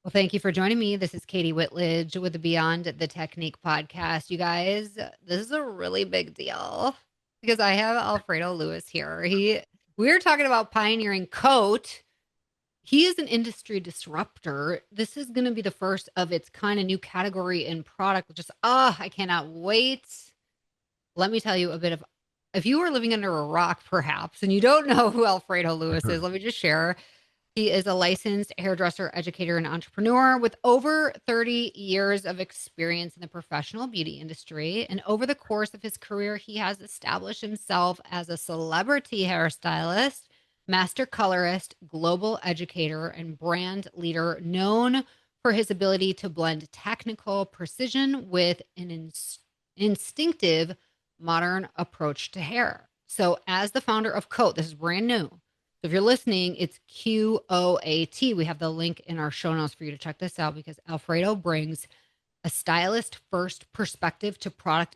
Well, thank you for joining me. This is Katie Whitledge with the Beyond the Technique podcast. You guys, this is a really big deal because I have Alfredo Lewis here. We're talking about pioneering coat. He is an industry disruptor. This is going to be the first of its kind of new category in product. Just I cannot wait. Let me tell you a bit of if you are living under a rock, perhaps, and you don't know who Alfredo Lewis is, let me just share. He is a licensed hairdresser, educator, and entrepreneur with over 30 years of experience in the professional beauty industry. And over the course of his career, he has established himself as a celebrity hairstylist, master colorist, global educator, and brand leader, known for his ability to blend technical precision with an instinctive modern approach to hair. So, as the founder of Coat, this is brand new. So if you're listening, it's QOAT. We have the link in our show notes for you to check this out because Alfredo brings a stylist first perspective to product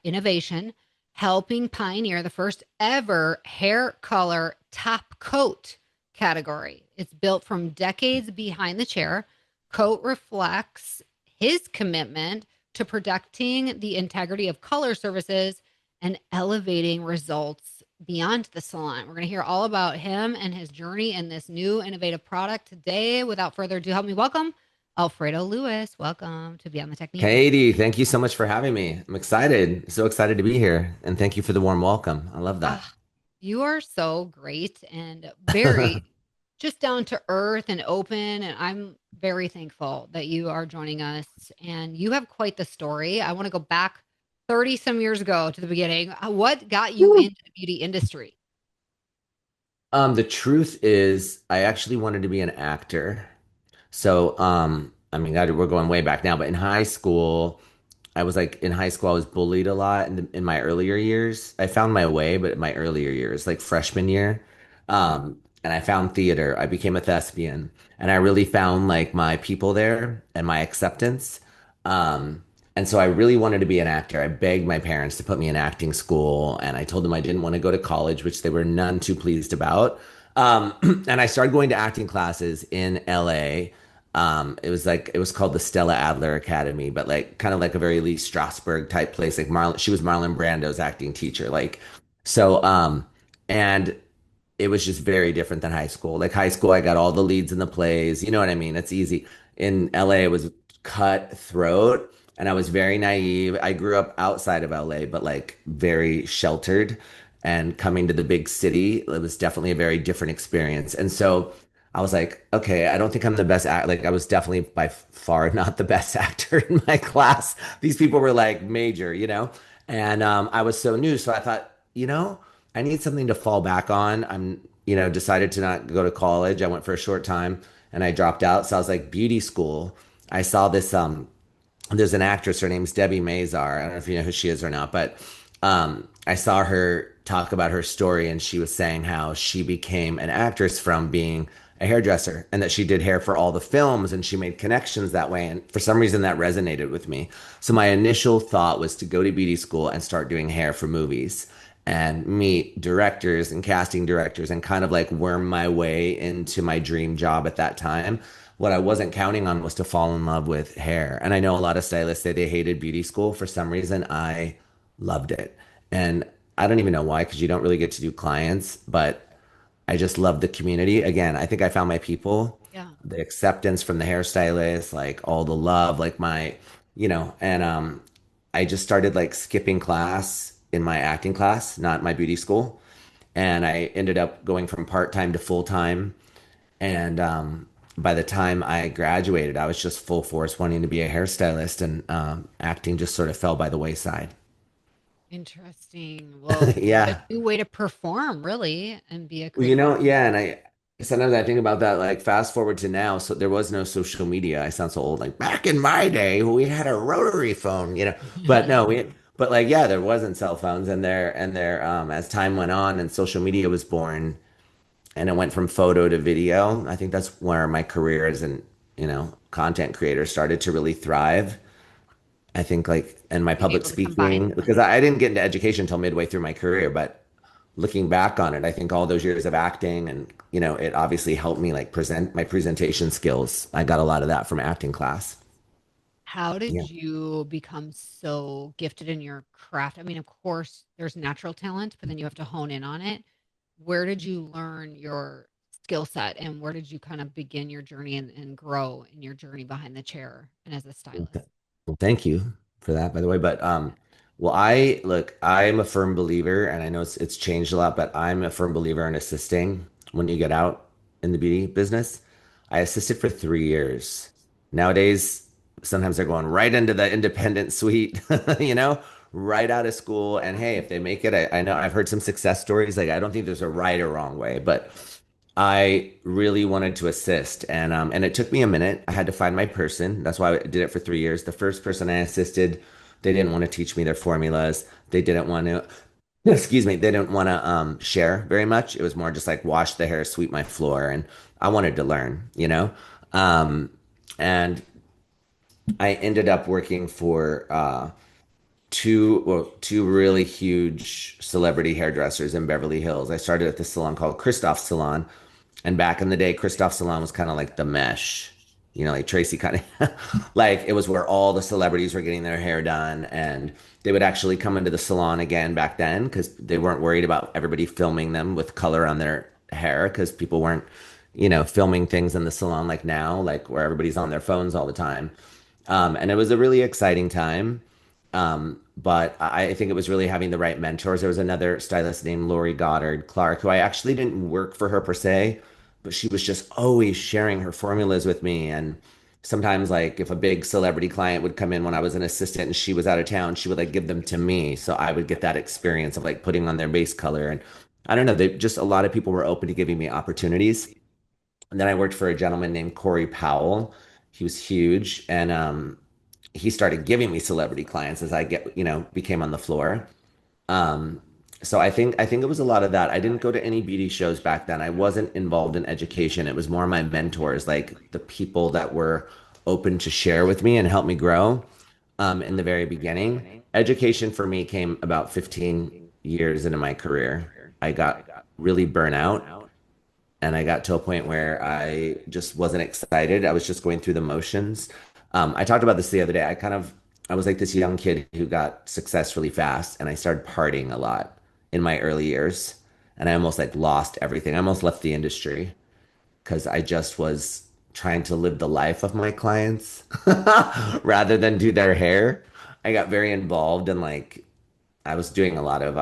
innovation, helping pioneer the first ever hair color top coat category. It's built from decades behind the chair. Coat reflects his commitment to protecting the integrity of color services and elevating results beyond the salon. We're going to hear all about him and his journey in this new innovative product today. Without further ado, help me welcome Alfredo Lewis. Welcome to Beyond the Technique. Katie, thank you so much for having me. I'm excited, so excited to be here. And thank you for the warm welcome. I love that. Ah, you are so great and very just down to earth and open. And I'm very thankful that you are joining us. And you have quite the story. I want to go back 30 some years ago to the beginning. What got you Woo. into the beauty industry? The truth is, I actually wanted to be an actor. So, I mean, God, we're going way back now, but in high school, in high school, I was bullied a lot in my earlier years. I found my way, but in my earlier years, like freshman year, and I found theater. I became a thespian, and I really found like my people there and my acceptance. Um, and so I really wanted to be an actor. I begged my parents to put me in acting school, and I told them I didn't want to go to college, which they were none too pleased about. And I started going to acting classes in LA. It was called the Stella Adler Academy, but like kind of like a very Lee Strasberg type place. Like she was Marlon Brando's acting teacher. So, and it was just very different than high school. Like high school, I got all the leads in the plays. You know what I mean? It's easy. In LA, it was cutthroat, and I was very naive. I grew up outside of LA, but like very sheltered. And coming to the big city, it was definitely a very different experience. And so I was like, okay, I don't think I'm the best act. Like I was definitely by far not the best actor in my class. These people were like major, and I was so new. So I thought, I need something to fall back on. Decided to not go to college. I went for a short time and I dropped out. So I was like, beauty school. I saw there's an actress, her name's Debbie Mazar. I don't know if you know who she is or not, but I saw her talk about her story, and she was saying how she became an actress from being a hairdresser and that she did hair for all the films and she made connections that way. And for some reason, that resonated with me. So my initial thought was to go to beauty school and start doing hair for movies and meet directors and casting directors and kind of like worm my way into my dream job at that time. What I wasn't counting on was to fall in love with hair. And I know a lot of stylists say they hated beauty school. For some reason, I loved it. And I don't even know why, because you don't really get to do clients, but I just love the community. Again, I think I found my people, Yeah. the acceptance from the hairstylist, like all the love, and I just started like skipping class in my acting class, not my beauty school. And I ended up going from part-time to full-time. And by the time I graduated, I was just full force wanting to be a hairstylist, and acting just sort of fell by the wayside. Interesting. Well, what a Yeah. new way to perform, really, and be a Well, creative. yeah, and I sometimes I think about that, like fast forward to now, so there was no social media. I sound so old, like back in my day, we had a rotary phone. But no, but like, yeah, there wasn't cell phones, and there, as time went on and social media was born, and it went from photo to video. I think that's where my career as an, content creator started to really thrive. I think like, and my Being public able to combine speaking, them. because I didn't get into education until midway through my career, but looking back on it, I think all those years of acting and, it obviously helped me like present my presentation skills. I got a lot of that from acting class. How did Yeah. you become so gifted in your craft? I mean, of course, there's natural talent, but then you have to hone in on it. Where did you learn your skill set and where did you kind of begin your journey and grow in your journey behind the chair and as a Well, stylist? well, thank you for that, by the way. But well, I'm a firm believer, and I know it's changed a lot, but I'm a firm believer in assisting when you get out in the beauty business. I assisted for 3 years. Nowadays, sometimes they're going right into the independent suite, you know, right out of school. And hey, if they make it, I know I've heard some success stories. Like I don't think there's a right or wrong way, but I really wanted to assist, and it took me a minute. I had to find my person. That's why I did it for 3 years. The first person I assisted, they didn't want to teach me their formulas. They didn't want to, excuse me, they didn't want to share very much. It was more just like wash the hair, sweep my floor, and I wanted to learn, you know. Um, and I ended up working for two really huge celebrity hairdressers in Beverly Hills. I started at this salon called Christoph Salon, and back in the day, Christoph Salon was kind of like the mesh, like Tracy kind of like it was where all the celebrities were getting their hair done, and they would actually come into the salon again back then because they weren't worried about everybody filming them with color on their hair because people weren't, filming things in the salon like now, like where everybody's on their phones all the time. And it was a really exciting time. But I think it was really having the right mentors. There was another stylist named Lori Goddard Clark, who I actually didn't work for her per se, but she was just always sharing her formulas with me. And sometimes, like, if a big celebrity client would come in when I was an assistant and she was out of town, she would like give them to me. So I would get that experience of like putting on their base color. And I don't know, they just a lot of people were open to giving me opportunities. And then I worked for a gentleman named Corey Powell. He was huge. And he started giving me celebrity clients as became on the floor. Um, so I think it was a lot of that. I didn't go to any beauty shows back then. I wasn't involved in education. It was more my mentors, like the people that were open to share with me and help me grow. In the very beginning, education for me came about 15 years into my career. I got really burnt out and I got to a point where I just wasn't excited. I was just going through the motions. I talked about this the other day. I was like this young kid who got success really fast, and I started partying a lot in my early years, and I almost like lost everything. I almost left the industry because I just was trying to live the life of my clients rather than do their hair. I got very involved in like I was doing a lot of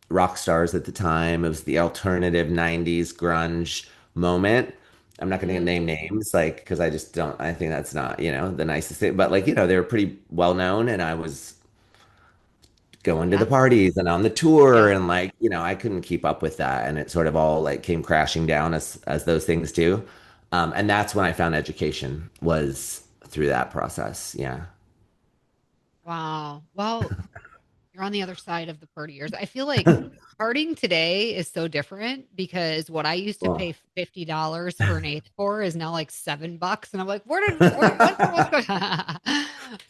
rock stars at the time. It was the alternative 90s grunge moment. I'm not going to Mm, name names like because I just don't I think that's not, the nicest thing. But like, they were pretty well known and I was going to the yeah. parties and on the tour Yep. and like, I couldn't keep up with that and it sort of all like came crashing down as those things do. And that's when I found education was through that process. Yeah. Wow. Well, you're on the other side of the party years. I feel like partying today is so different because what I used to pay Well, $50 for an eighth for is now like $7. And I'm like, what's going on?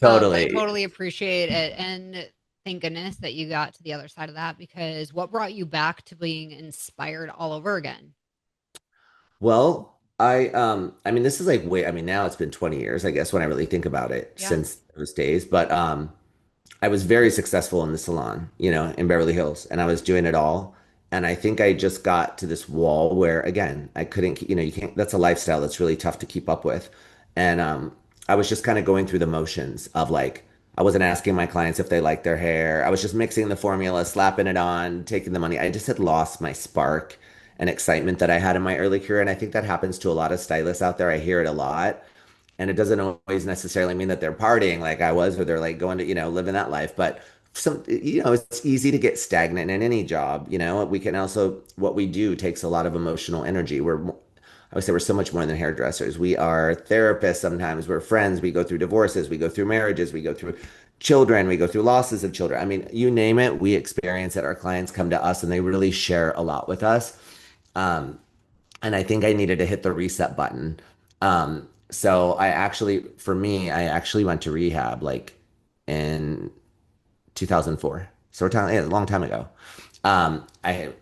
But I totally. totally appreciate it. And thank goodness that you got to the other side of that because what brought you back to being inspired all over again? Well, I mean this is like way I mean now it's been 20 years, I guess, when I really think about it Yeah. since those days. But I was very successful in the salon, in Beverly Hills, and I was doing it all. And I think I just got to this wall where, again, I couldn't, you can't, that's a lifestyle that's really tough to keep up with. And I was just kind of going through the motions of like, I wasn't asking my clients if they liked their hair. I was just mixing the formula, slapping it on, taking the money. I just had lost my spark and excitement that I had in my early career. And I think that happens to a lot of stylists out there. I hear it a lot. And it doesn't always necessarily mean that they're partying like I was, or they're like going to, living that life. But it's easy to get stagnant in any job. We can also, what we do takes a lot of emotional energy. I would say we're so much more than hairdressers. We are therapists sometimes. We're friends. We go through divorces. We go through marriages. We go through children. We go through losses of children. I mean, you name it, we experience it. Our clients come to us and they really share a lot with us. Um, and I think I needed to hit the reset button. So for me, I actually went to rehab like in 2004. So we're talking, yeah, a long time ago. I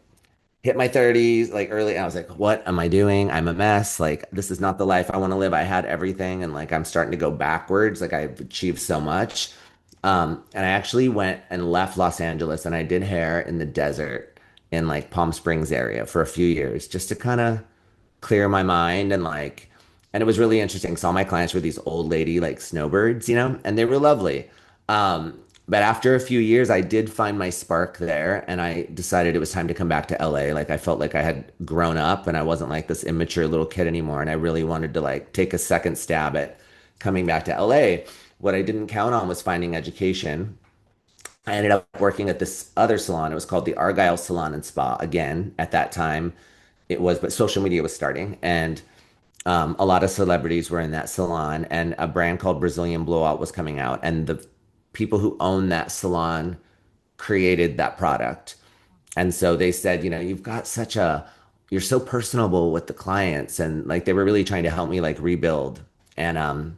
hit my 30s like early and I was like, what am I doing? I'm a mess. Like this is not the life I want to live. I had everything and like I'm starting to go backwards. Like I've achieved so much. And I actually went and left Los Angeles and I did hair in the desert in like Palm Springs area for a few years just to kind of clear my mind and like and it was really interesting. So all my clients were these old lady like snowbirds, and they were lovely. But after a few years, I did find my spark there, and I decided it was time to come back to LA. Like I felt like I had grown up, and I wasn't like this immature little kid anymore. And I really wanted to like take a second stab at coming back to LA. What I didn't count on was finding education. I ended up working at this other salon. It was called the Argyle Salon and Spa. Again, at that time, it was, but social media was starting, and a lot of celebrities were in that salon, and a brand called Brazilian Blowout was coming out, and the people who own that salon created that product. And so they said, you've got you're so personable with the clients, and like they were really trying to help me like rebuild, and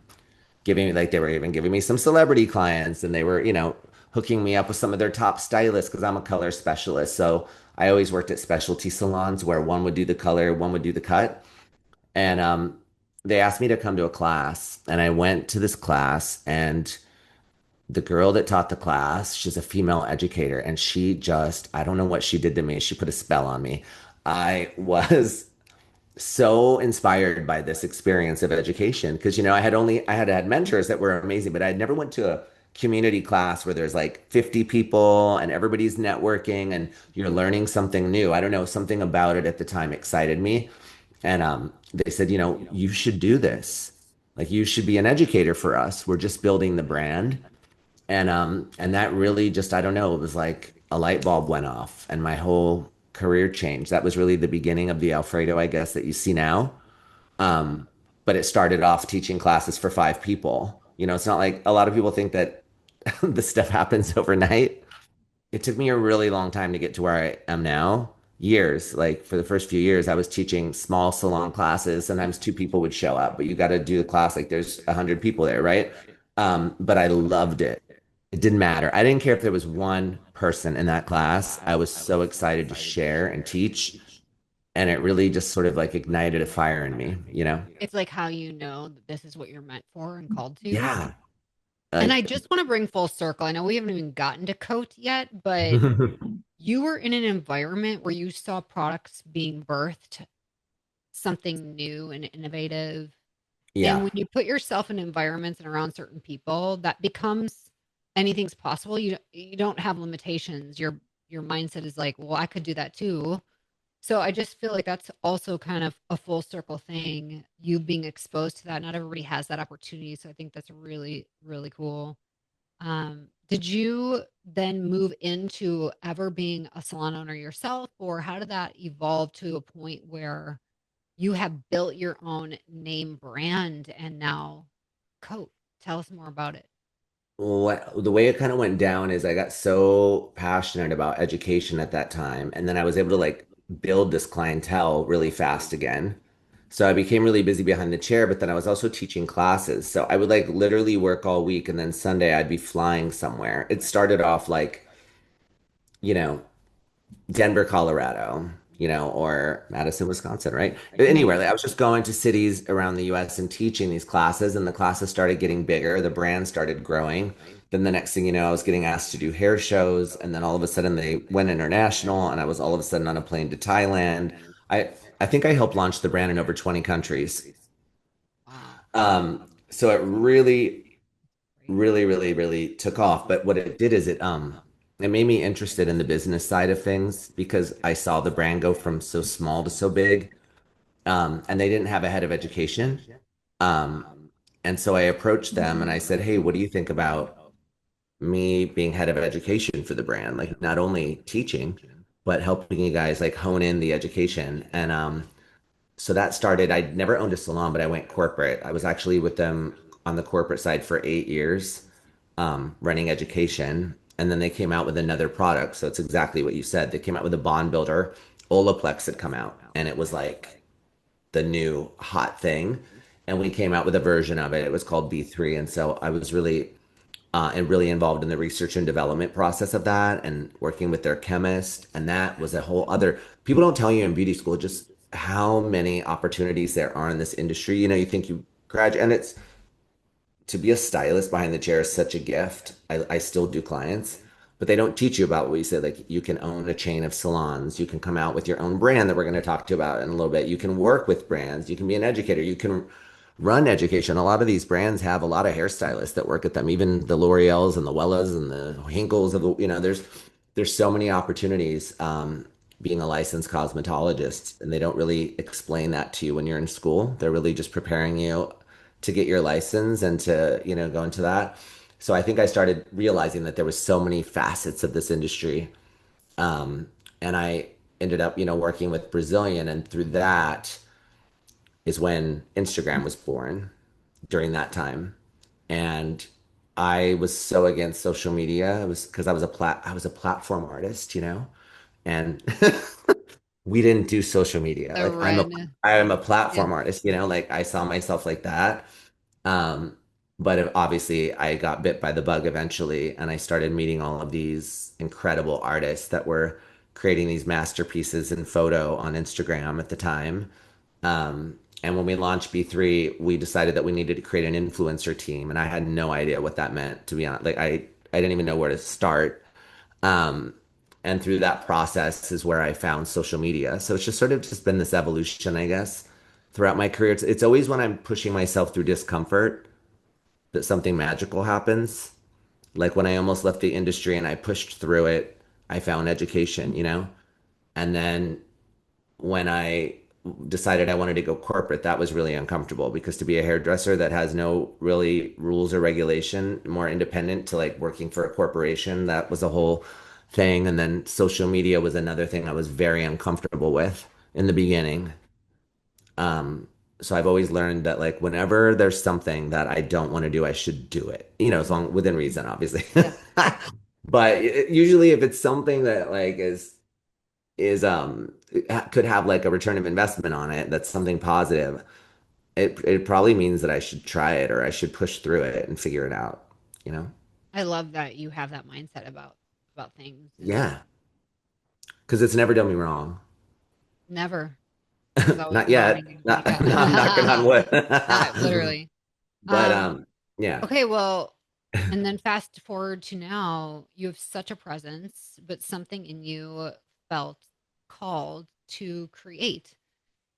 giving me like they were even giving me some celebrity clients, and they were, hooking me up with some of their top stylists because I'm a color specialist. So I always worked at specialty salons where one would do the color, one would do the cut. And they asked me to come to a class, and I went to this class, and the girl that taught the class, she's a female educator, and she just, I don't know what she did to me. She put a spell on me. I was so inspired by this experience of education because I had had mentors that were amazing, but I had never went to a community class where there's like 50 people and everybody's networking and you're learning something new. I don't know, something about it at the time excited me. And they said, you should do this. Like you should be an educator for us. We're just building the brand. And that really just, I don't know, it was like a light bulb went off and my whole career changed. That was really the beginning of the Alfredo, I guess, that you see now. Um, but it started off teaching classes for 5 people. It's not like a lot of people think that this stuff happens overnight. It took me a really long time to get to where I am now. Years, like for the first few years, I was teaching small salon classes. Sometimes 2 people would show up, but you got to do the class like there's 100 people there, right? But I loved it. It didn't matter. I didn't care if there was one person in that class. I was so excited to share and teach, and it really just sort of like ignited a fire in me. It's like how you know that this is what you're meant for and called to. Yeah. And I Like, just want to bring full circle. I know we haven't even gotten to coat yet, but you were in an environment where you saw products being birthed, something new and innovative. And yeah. when you put yourself in environments and around certain people, that becomes anything's possible. You don't have limitations. Your mindset is like, well, I could do that too. So I just feel like that's also kind of a full circle thing. You being exposed to that, not everybody has that opportunity. So I think that's really, really cool. Did you then move into ever being a salon owner yourself, or how did that evolve to a point where you have built your own name brand and now coat? Tell us more about it. The way it kind of went down is I got so passionate about education at that time, and then I was able to like build this clientele really fast again. So I became really busy behind the chair, but then I was also teaching classes. So I would like literally work all week, and then Sunday I'd be flying somewhere. It started off like, you know, Denver, Colorado, or Madison, Wisconsin, right? Anywhere. Like, I was just going to cities around the US and teaching these classes, and the classes started getting bigger. The brand started growing. Then the next thing you know, I was getting asked to do hair shows, and then all of a sudden they went international, and I was all of a sudden on a plane to Thailand. I think I helped launch the brand in over 20 countries. Wow. So it really, really, really, really took off. But what it did is it made me interested in the business side of things because I saw the brand go from so small to so big. And they didn't have a head of education. Um, and so I approached them and I said, "Hey, what do you think about me being head of education for the brand? Like not only teaching, but helping you guys like hone in the education." And so that started, I'd never owned a salon, but I went corporate. I was actually with them on the corporate side for 8 years, running education. And then they came out with another product. So it's exactly what you said. They came out with a bond builder. Olaplex had come out, and it was like the new hot thing. And we came out with a version of it. It was called B3. And so I was really and really involved in the research and development process of that and working with their chemist. And that was a whole other, people don't tell you in beauty school just how many opportunities there are in this industry. You know, you think you graduate, and it's to be a stylist behind the chair is such a gift. I still do clients, but they don't teach you about what we said. Like you can own a chain of salons. You can come out with your own brand that we're going to talk to you about in a little bit. You can work with brands. You can be an educator. You can run education. A lot of these brands have a lot of hairstylists that work at them, even the L'Oreals and the Wellas and the Hinkles of the, you know, there's so many opportunities being a licensed cosmetologist, and they don't really explain that to you when you're in school. They're really just preparing you to get your license and to, you know, go into that. So I think I started realizing that there was so many facets of this industry. And I ended up, you know, working with Brazilian, and through that is when Instagram was born during that time. And I was so against social media. It was because I was a platform artist, you know, and we didn't do social media. The Like red. I am a Yeah. platform artist, you know, like I saw myself like that. Um, but obviously, I got bit by the bug eventually, and I started meeting all of these incredible artists that were creating these masterpieces in photo on Instagram at the time. And when we launched B3, we decided that we needed to create an influencer team, and I had no idea what that meant, to be honest. Like I didn't even know where to start. Um, and through that process is where I found social media. So it's just sort of just been this evolution, I guess, throughout my career. It's always when I'm pushing myself through discomfort that something magical happens. Like when I almost left the industry and I pushed through it, I found education, you know? And then when I decided I wanted to go corporate, that was really uncomfortable because to be a hairdresser that has no really rules or regulation, more independent to like working for a corporation, that was a whole thing. And then social media was another thing I was very uncomfortable with in the beginning. Um, so I've always learned that like whenever there's something that I don't want to do, I should do it. You know, as long within reason, obviously. Yeah. But usually if it's something that like is could have like a return of investment on it, that's something positive, it probably means that I should try it or I should push through it and figure it out, you know? I love that you have that mindset about things and Yeah, because it's never done me wrong. never. There's always Not a yet. learning and Not, feedback. I'm knocking on wood. Not literally. But Um, yeah. okay, well, and then fast forward to now, you have such a presence, but something in you felt called to create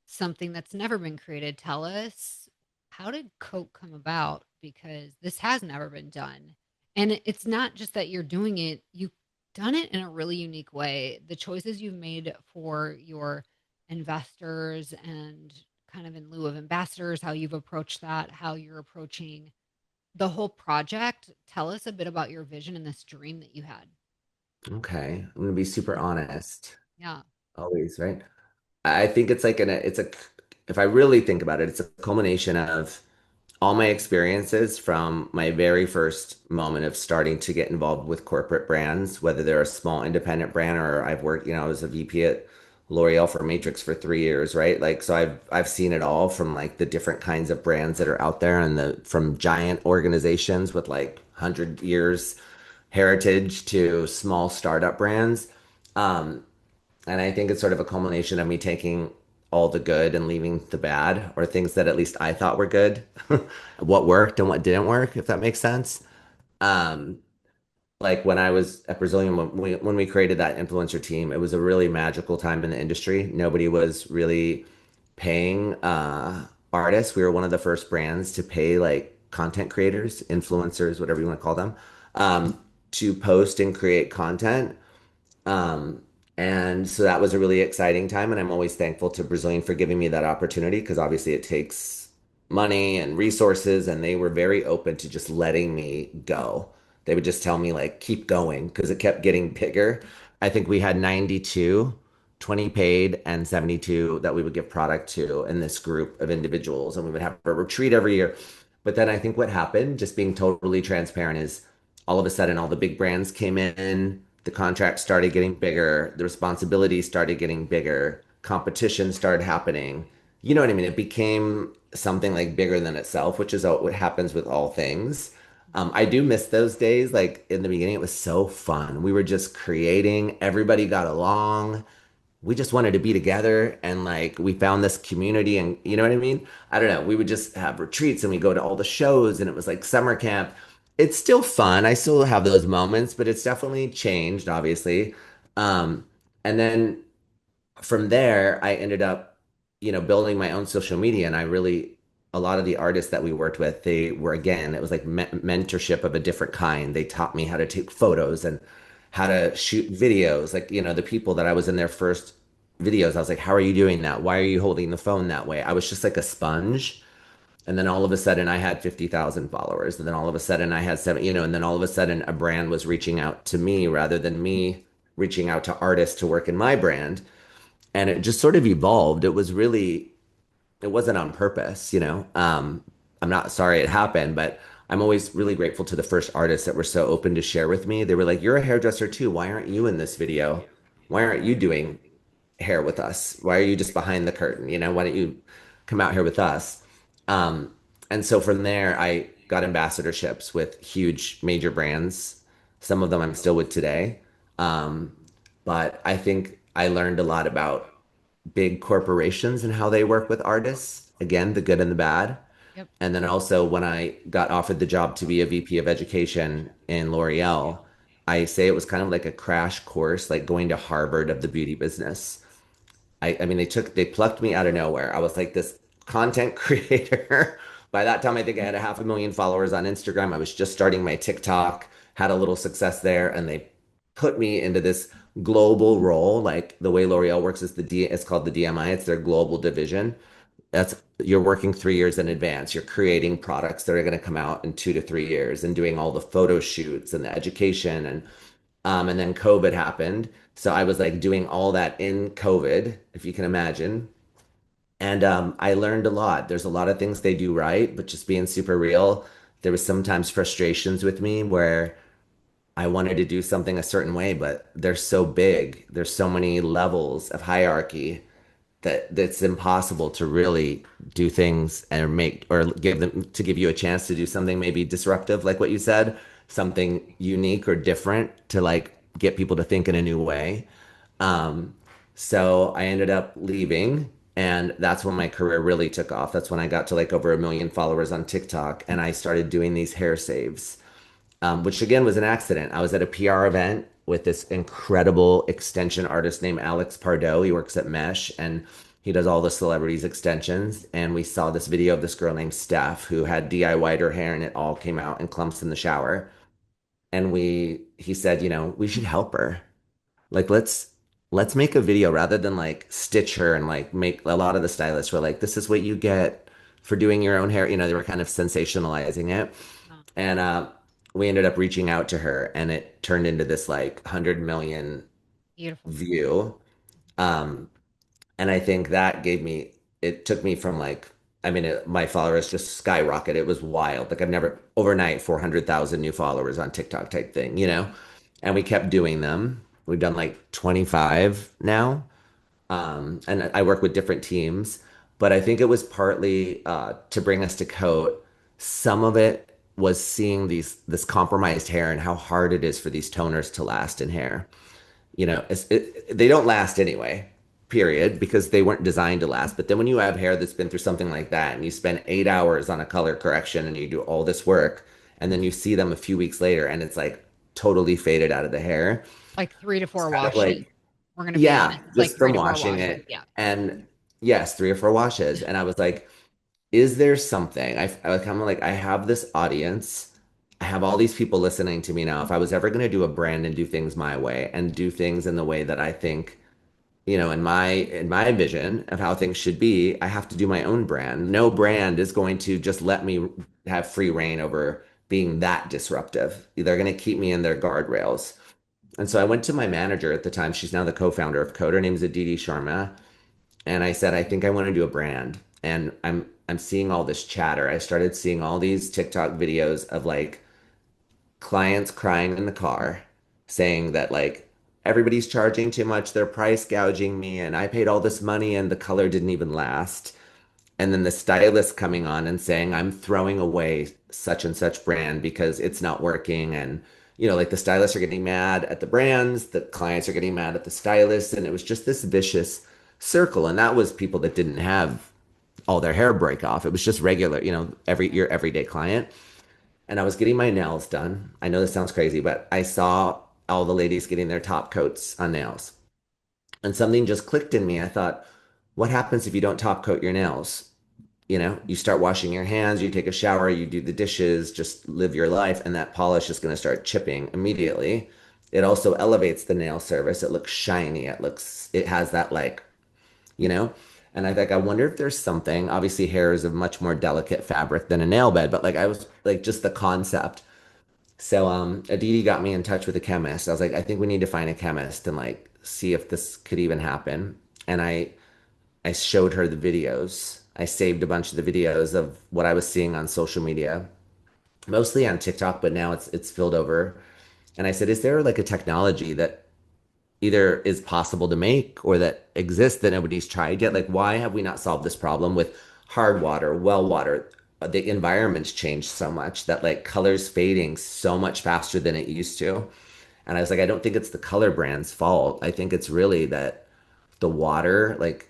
something that's never been created. Tell us, how did Coke come about? Because this has never been done. And it's not just that you're doing it, you've done it in a really unique way. The choices you've made for your investors and kind of in lieu of ambassadors, how you've approached that, how you're approaching the whole project. Tell us a bit about your vision and this dream that you had. Okay. I'm gonna be super honest. Yeah. Always, right? I think it's like if I really think about it, it's a culmination of all my experiences from my very first moment of starting to get involved with corporate brands, whether they're a small independent brand or I've worked, you know, I was a VP at L'Oreal for Matrix for 3 years, right? Like, so I've seen it all from like the different kinds of brands that are out there and the from giant organizations with like 100 years heritage to small startup brands. Um, and I think it's sort of a culmination of me taking all the good and leaving the bad, or things that at least I thought were good, what worked and what didn't work, if that makes sense. Um, like when I was at Brazilian, when we created that influencer team, it was a really magical time in the industry. Nobody was really paying artists. We were one of the first brands to pay like content creators, influencers, whatever you want to call them, to post and create content. Um, and so that was a really exciting time. And I'm always thankful to Brazilian for giving me that opportunity because obviously it takes money and resources. And they were very open to just letting me go. They would just tell me, like, keep going because it kept getting bigger. I think we had 92, 20 paid, and 72 that we would give product to in this group of individuals. And we would have a retreat every year. But then I think what happened, just being totally transparent, is all of a sudden all the big brands came in, the contracts started getting bigger, the responsibilities started getting bigger, competition started happening. You know what I mean? It became something like bigger than itself, which is what happens with all things. I do miss those days. Like in the beginning, it was so fun. We were just creating, everybody got along. We just wanted to be together and like we found this community and you know what I mean? I don't know. We would just have retreats and we go to all the shows and it was like summer camp. It's still fun. I still have those moments, but it's definitely changed, obviously. Um, and then from there, I ended up, building my own social media. And a lot of the artists that we worked with, they were, again, it was like mentorship of a different kind. They taught me how to take photos and how to shoot videos. Like, the people that I was in their first videos, I was like, how are you doing that? Why are you holding the phone that way? I was just like a sponge. And then all of a sudden I had 50,000 followers. And then all of a sudden I had seven, and then all of a sudden a brand was reaching out to me rather than me reaching out to artists to work in my brand, and it just sort of evolved. It wasn't on purpose, I'm not sorry it happened, but I'm always really grateful to the first artists that were so open to share with me. They were like, "You're a hairdresser too. Why aren't you in this video? Why aren't you doing hair with us? Why are you just behind the curtain? Why don't you come out here with us?" Um, and so from there, I got ambassadorships with huge major brands. Some of them I'm still with today. Um, but I think I learned a lot about big corporations and how they work with artists. Again, the good and the bad. Yep. And then also when I got offered the job to be a VP of education in L'Oreal, I say it was kind of like a crash course, like going to Harvard of the beauty business. I mean, they plucked me out of nowhere. I was like this content creator. By that time, I think I had a 500,000 followers on Instagram. I was just starting my TikTok, had a little success there, and they put me into this global role. Like the way L'Oreal works is it's called the DMI. It's their global division. That's You're working 3 years in advance. You're creating products that are going to come out in 2 to 3 years and doing all the photo shoots and the education and then COVID happened. So I was like doing all that in COVID, if you can imagine. And I learned a lot. There's a lot of things they do right, but just being super real, there was sometimes frustrations with me where I wanted to do something a certain way, but they're so big. There's so many levels of hierarchy that's impossible to really do things and make or give you a chance to do something maybe disruptive, like what you said, something unique or different to like get people to think in a new way. Um, so I ended up leaving, and that's when my career really took off. That's when I got to like over 1 million followers on TikTok, and I started doing these hair saves, which again was an accident. I was at a PR event with this incredible extension artist named Alex Pardo. He works at Mesh and he does all the celebrities extensions. And we saw this video of this girl named Steph who had DIY'd her hair and it all came out in clumps in the shower. And he said, we should help her. Like let's make a video rather than like stitch her and like make a lot of the stylists were like, this is what you get for doing your own hair. They were kind of sensationalizing it. Oh, And we ended up reaching out to her and it turned into this like 100 million beautiful. view. Um, and I think that it took me from like, I mean, my followers just skyrocketed. It was wild. Like I've never, overnight, 400,000 new followers on TikTok type thing. And we kept doing them. We've done like 25 now. And I work with different teams, but I think it was partly to bring us to coat. Some of it was seeing this compromised hair and how hard it is for these toners to last in hair. They don't last anyway, period, because they weren't designed to last. But then when you have hair that's been through something like that and you spend 8 hours on a color correction and you do all this work, and then you see them a few weeks later and it's like totally faded out of the hair, Like three to it's four kind of washes. like, We're gonna be yeah, honest. It's like just three from to four washing washes. it. Yeah. And yes, 3 or 4 washes. And I was like, is there something? I'm like, I have this audience. I have all these people listening to me now. If I was ever going to do a brand and do things my way and do things in the way that I think, in my vision of how things should be, I have to do my own brand. No brand is going to just let me have free reign over being that disruptive. They're going to keep me in their guardrails. And so I went to my manager at the time. She's now the co-founder of Code. Her name's Aditi Sharma. And I said, I think I want to do a brand. And I'm seeing all this chatter. I started seeing all these TikTok videos of like clients crying in the car saying that like everybody's charging too much, they're price gouging me, and I paid all this money and the color didn't even last. and then the stylist coming on and saying, I'm throwing away such and such brand because it's not working. And, like the stylists are getting mad at the brands, the clients are getting mad at the stylists. And it was just this vicious circle. And that was people that didn't have all their hair break off. It was just regular, your everyday client. And I was getting my nails done. I know this sounds crazy, but I saw all the ladies getting their top coats on nails. And something just clicked in me. I thought, what happens if you don't top coat your nails? You start washing your hands, you take a shower, you do the dishes, just live your life, and that polish is going to start chipping immediately. It also elevates the nail service. It looks shiny. It has that like, you know? And I think, I wonder if there's something, obviously hair is a much more delicate fabric than a nail bed, but like I was like just the concept. So Aditi got me in touch with a chemist. I was like, I think we need to find a chemist and like see if this could even happen. And I showed her the videos. I saved a bunch of the videos of what I was seeing on social media, mostly on TikTok, but now it's filled over. And I said, is there like a technology that either is possible to make or that exists that nobody's tried yet? Like, why have we not solved this problem with hard water, well water? The environment's changed so much that like color's fading so much faster than it used to. And I was like, I don't think it's the color brand's fault. I think it's really that the water, like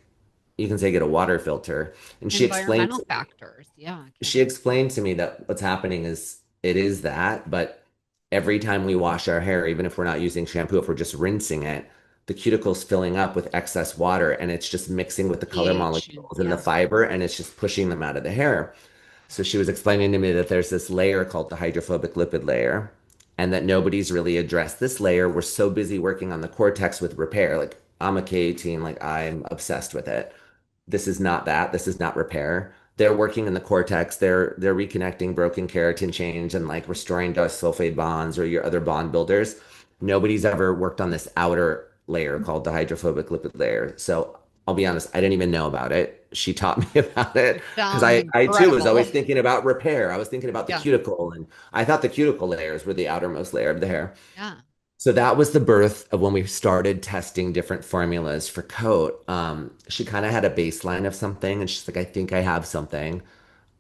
you can say get a water filter. And Environmental factors. Yeah, she explained to me that what's happening is it is that, but every time we wash our hair, even if we're not using shampoo, if we're just rinsing it, the cuticle's filling up with excess water and it's just mixing with the color pH and molecules and the yeah, fiber and it's just pushing them out of the hair. So she was explaining to me that there's this layer called the hydrophobic lipid layer and that nobody's really addressed this layer. We're so busy working on the cortex with repair. Like I'm a KAT, like I'm obsessed with it. This is not that. This is not repair. They're working in the cortex. They're reconnecting broken keratin chains and like restoring disulfide bonds or your other bond builders. Nobody's ever worked on this outer layer called the hydrophobic lipid layer. So I'll be honest, I didn't even know about it. She taught me about it because sounds I too was incredible. always thinking about repair. I was thinking about the Yeah, cuticle, and I thought the cuticle layers were the outermost layer of the hair. yeah. So that was the birth of when we started testing different formulas for coat. She kind of had a baseline of something, and she's like, I think I have something.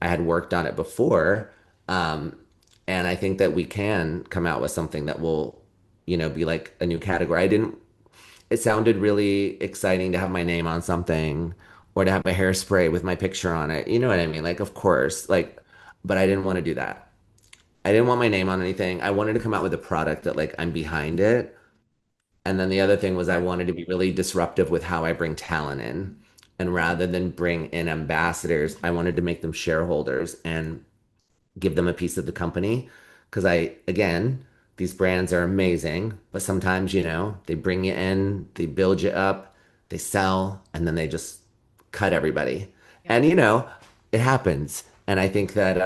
I had worked on it before. Um, and I think that we can come out with something that will, be like a new category. It sounded really exciting to have my name on something or to have a hairspray with my picture on it. You know what I mean? Like, of course, like, but I didn't want to do that. I didn't want my name on anything. I wanted to come out with a product that like I'm behind it. And then the other thing was I Right. wanted to be really disruptive with how I bring talent in. And rather than bring in ambassadors, I wanted to make them shareholders and give them a piece of the company. Because again, these brands are amazing, but sometimes, they bring you in, they build you up, they sell, and then they just cut everybody. Yep. And, it happens. And I think that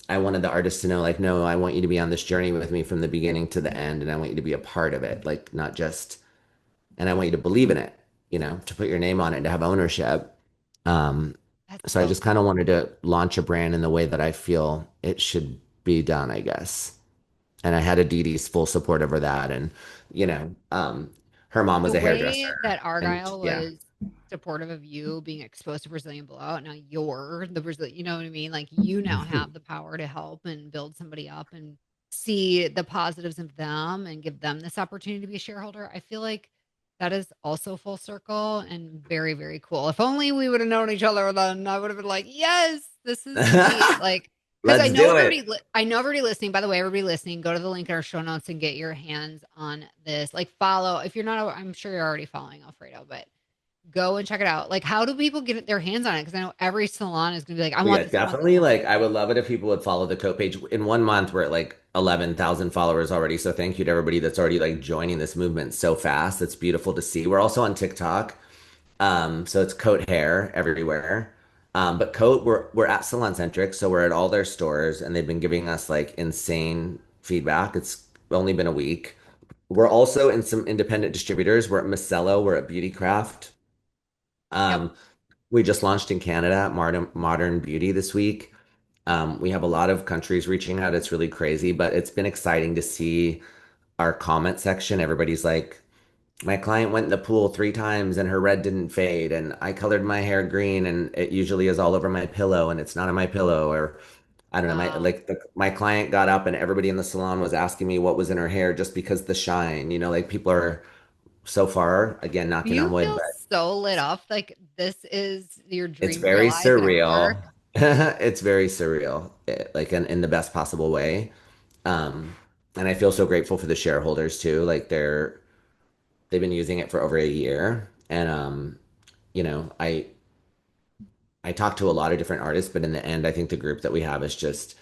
I wanted the artists to know, like, no, I want you to be on this journey with me from the beginning to the end, and I want you to be a part of it, like, not just, and I want you to believe in it, to put your name on it and to have ownership. Um, That's so I so just kind of wanted to launch a brand in the way that I feel it should be done, I guess. And I had Aditi's full support over that. And, her mom was the a hairdresser. way that And Argyle yeah. was supportive of you being exposed to Brazilian blowout. Now you're the Brazil, you know what I mean? Like you now have the power to help and build somebody up and see the positives of them and give them this opportunity to be a shareholder. I feel like that is also full circle and very, very cool. If only we would have known each other, then I would have been like, yes, this is sweet. Like, because Let's do it. I know everybody listening. By the way, everybody listening, go to the link in our show notes and get your hands on this. Like, follow if you're not. I'm sure you're already following Alfredo, but go and check it out. Like, how do people get their hands on it? Because I know every salon is going to be like, I Well, want yeah, this, I want this, I definitely. want Like, this. I would love it if people would follow the Coat page. In 1 month, we're at like 11,000 followers already. So thank you to everybody that's already like joining this movement so fast. It's beautiful to see. We're also on TikTok. So it's Coat Hair everywhere. But Coat, we're at Salon Centric, so we're at all their stores, and they've been giving us like insane feedback. It's only been a week. We're also in some independent distributors. We're at Micello, we're at Beauty Craft. Yep, Um, we just launched in Canada, Modern Beauty this week. We have a lot of countries reaching out. It's really crazy, but it's been exciting to see our comment section. Everybody's like, My client went in the pool 3 times and her red didn't fade. And I colored my hair green and it usually is all over my pillow and it's not on my pillow. Or I don't know, Wow. my client got up and everybody in the salon was asking me what was in her hair just because the shine, like people are so far, again, knocking on You wood, feel but so lit up. Like this is your it's dream very realized at surreal. work. It's very surreal, like in the best possible way. Um, and I feel so grateful for the shareholders too. Like they've been using it for over a year. And you know, I talk to a lot of different artists, but in the end, I think the group that we have is just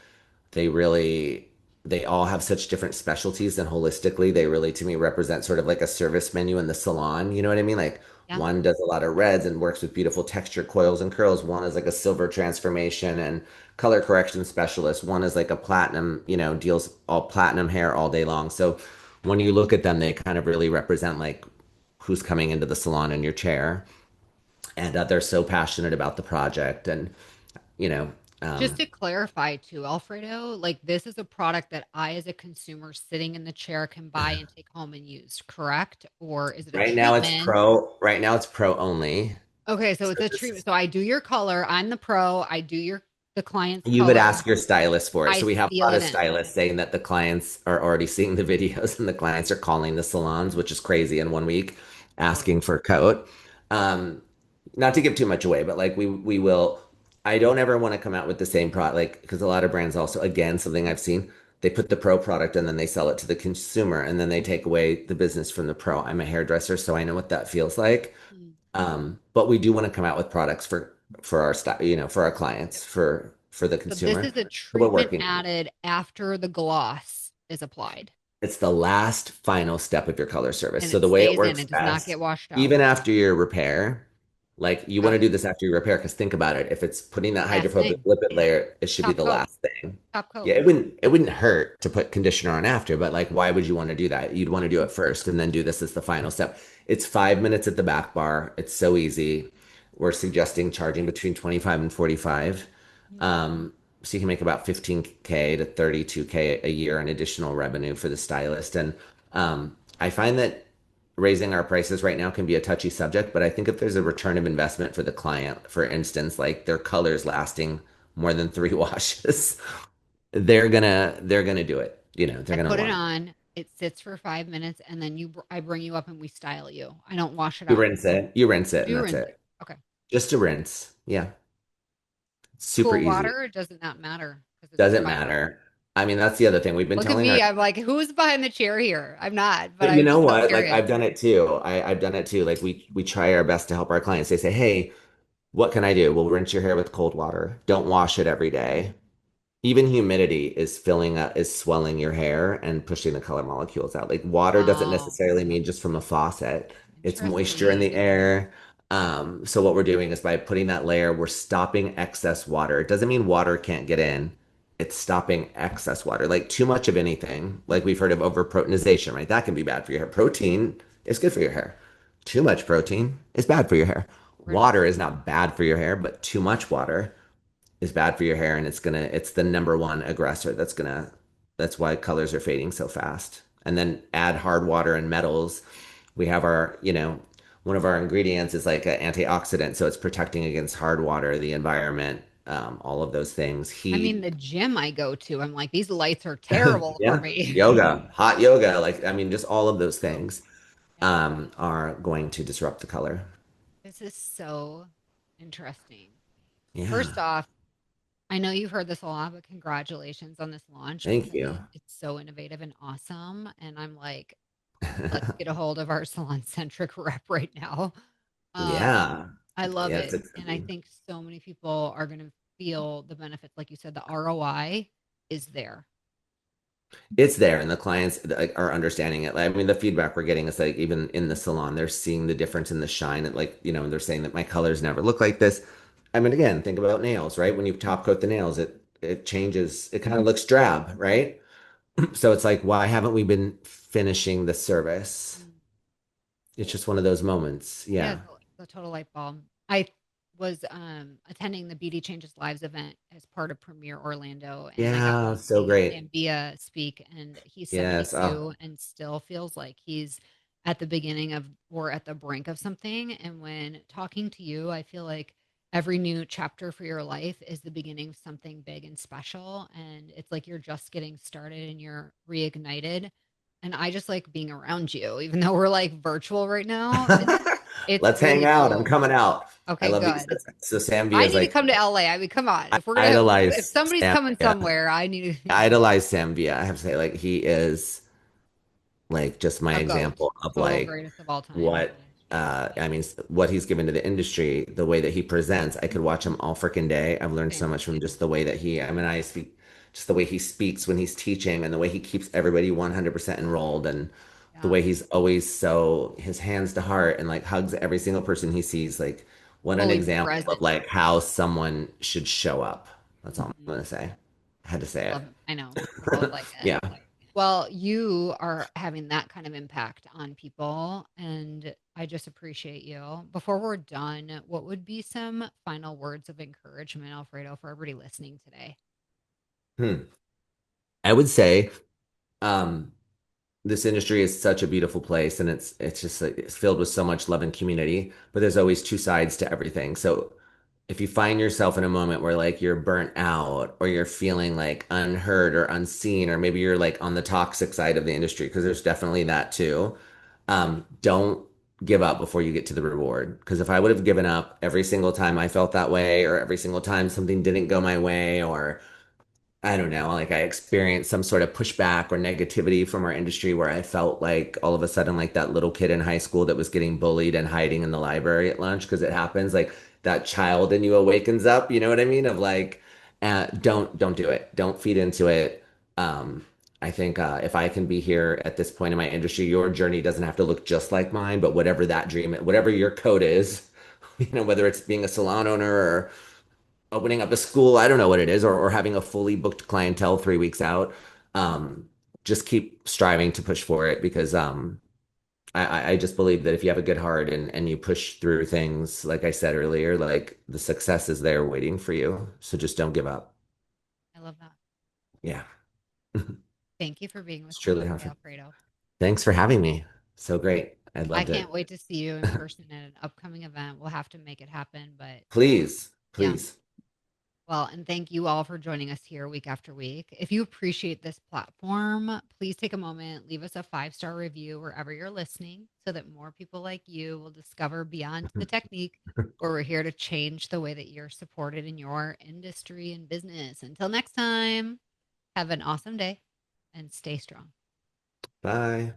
they really they all have such different specialties and holistically they really to me represent sort of like a service menu in the salon. You know what I mean? Like Yeah. one does a lot of reds and works with beautiful texture coils and curls. One is like a silver transformation and color correction specialist. One is like a platinum, deals all platinum hair all day long. So when you look at them, they kind of really represent like who's coming into the salon in your chair. And they're so passionate about the project. And, you know, Just um, to clarify too, Alfredo, like this is a product that I, as a consumer sitting in the chair, can buy and take home and use, correct? Or is it a treatment? right now it's pro only. Okay, so So it's a this treatment. is So I do your color. I'm the pro. I do the client's You would color. ask your stylist for it. I So we have a seal lot it of in. stylists saying that the clients are already seeing the videos and the clients are calling the salons, which is crazy in one week, Totally. asking for a coat. Um, Not to give too much away, but like we will. I don't ever want to come out with the same product, like because a lot of brands also, again, something I've seen, they put the pro product and then they sell it to the consumer and then they take away the business from the pro. I'm a hairdresser, so I know what that feels like. Mm. But we do want to come out with products for our style, for our clients, for the So this consumer. is a So we're treatment working on it. added after the gloss is applied It's the last final step of your color service. and So it the way it stays in. works It does not best, get washed out. even after your repair, like you want Got to it. do this after your repair, because think about it. If it's putting that Last hydrophobic thing. lipid layer, it should be Top the coat. last thing. Top coat. Yeah, it wouldn't hurt to put conditioner on after, but like why would you want to do that? You'd want to do it first and then do this as the final step. It's 5 minutes at the back bar. It's so easy. We're suggesting charging between 25 and 45. Mm. Um, so you can make about 15K to 32K a year in additional revenue for the stylist. And I find that raising our prices right now can be a touchy subject, but I think if there's a return of investment for the client, for instance, like their colors lasting more than 3 washes, they're gonna do it. They're I gonna put it want it. on. It sits for 5 minutes, and then I bring you up and we style you. I don't wash it You out. rinse it, you rinse it, and Do that's rinse it. it. Okay. Just a rinse. Yeah, super Cool easy. water, or does it not matter because it's Doesn't fire? matter. I mean, that's the other thing we've been Look at telling our. me. I'm like, who's behind the chair here? I'm not, but But you I'm know so what? Like curious. I've done it too. I've done it too. Like we try our best to help our clients. They say, "Hey, what can I do?" We'll rinse your hair with cold water. Don't wash it every day. Even humidity is filling up, is swelling your hair and pushing the color molecules out. Like water doesn't Wow. necessarily mean just from a faucet. It's moisture in the Interesting. air. So what we're doing is by putting that layer, we're stopping excess water. It doesn't mean water can't get in. It's stopping excess water. Like too much of anything, like we've heard of overproteinization, right? That can be bad for your hair. Protein is good for your hair. Too much protein is bad for your hair. Right. Water is not bad for your hair, but too much water is bad for your hair and it's the number one aggressor that's why colors are fading so fast. And then add hard water and metals. We have one of our ingredients is like an antioxidant, so it's protecting against hard water, the environment, all of those things, I mean, heat. the gym I go to, I'm like, these lights are terrible for Yeah, me. yoga, hot yoga, like I mean, just all of those Oh, things yeah. are going to disrupt the color. This is so interesting. First Yeah, off, I know you've heard this a lot, but congratulations on this launch thank because you. it's so innovative and awesome. And I'm like, let's get a hold of our salon centric rep right now. Um, Yeah, I love yeah, it's it. And I exciting. think so many people are going to feel the benefits. Like you said, the ROI is there. It's there, and the clients like are understanding it. Like, I mean, the feedback we're getting is like even in the salon, they're seeing the difference in the shine. And like, they're saying that my colors never look like this. I mean, again, think about nails, right? When you top coat the nails, it changes. It kind of looks drab, right? So it's like, why haven't we been finishing the service? Mm. It's just one of those moments. Yeah, Yeah. the total light bulb. I was attending the Beauty Changes Lives event as part of Premier Orlando, and I got Yeah, to so see great. Zambia speak, and he's Yes. Oh, 72 and still feels like he's at the beginning of or at the brink of something. And when talking to you, I feel like every new chapter for your life is the beginning of something big and special. And it's like you're just getting started and you're reignited. And I just like being around you, even though we're like virtual right now. It's Let's hang really out. I'm cool. coming out. I Okay, love these. good. So Samvia I is need to like, come to LA. I mean, come on. I If we're gonna, if idolize somebody's coming Samvia. somewhere, I need to. I idolize Samvia. I have to say, like, he is like just my A goat, example of total like greatest of all time. what I mean, what he's given to the industry, the way that he presents. I could watch him all freaking day. I've learned so Same. much from just the way that I mean, I speak, just the way he speaks when he's teaching and the way he keeps everybody 100% enrolled and the Yeah, way he's always so his hands to heart and like hugs every single person he sees. Like, what an fully example of present. like how someone should show up. That's all I'm Mhm. gonna say. I had to say Love it. I know. We both it. like it. Yeah. Well, you are having that kind of impact on people, and I just appreciate you. Before we're done, what would be some final words of encouragement, Alfredo, for everybody listening today? Hmm. I would say, um, this industry is such a beautiful place and it's just like, it's filled with so much love and community, but there's always two sides to everything. So if you find yourself in a moment where like you're burnt out or you're feeling like unheard or unseen, or maybe you're like on the toxic side of the industry, because there's definitely that too, don't give up before you get to the reward. Because if I would have given up every single time I felt that way, or every single time something didn't go my way, or I don't know, like I experienced some sort of pushback or negativity from our industry where I felt like all of a sudden, like that little kid in high school that was getting bullied and hiding in the library at lunch because it happens, like that child in you awakens up, you know what I mean? Of like, don't do it. Don't feed into it. I think if I can be here at this point in my industry, your journey doesn't have to look just like mine, but whatever that dream, whatever your code is, whether it's being a salon owner or opening up a school, I don't know what it is, or having a fully booked clientele 3 weeks out. Um, just keep striving to push for it because I just believe that if you have a good heart and you push through things, like I said earlier, like the success is there waiting for you. So just don't give up. I love that. Yeah, Thank you for being it's with me truly today, awesome. Alfredo. Thanks for having me. So great. I I loved can't it. wait to see you in person at an upcoming event. We'll have to make it happen, but Please, yeah. please. Well, and thank you all for joining us here week after week. If you appreciate this platform, please take a moment, leave us a 5-star review wherever you're listening so that more people like you will discover Beyond the Technique, where we're here to change the way that you're supported in your industry and business. Until next time, have an awesome day and stay strong. Bye.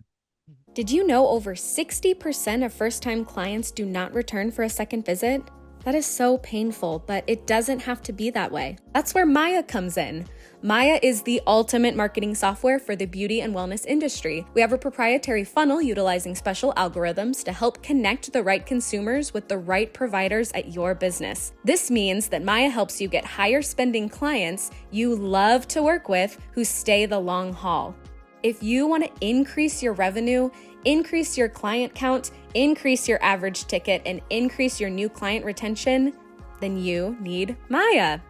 Did you know over 60% of first-time clients do not return for a second visit? That is so painful, but it doesn't have to be that way. That's where Maya comes in. Maya is the ultimate marketing software for the beauty and wellness industry. We have a proprietary funnel utilizing special algorithms to help connect the right consumers with the right providers at your business. This means that Maya helps you get higher spending clients you love to work with who stay the long haul. If you want to increase your revenue, increase your client count, increase your average ticket, and increase your new client retention, then you need Maya.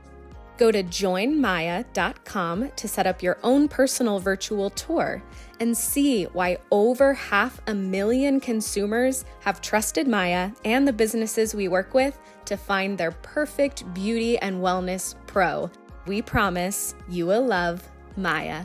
Go to joinmaya.com to set up your own personal virtual tour and see why over 500,000 consumers have trusted Maya and the businesses we work with to find their perfect beauty and wellness pro. We promise you will love Maya.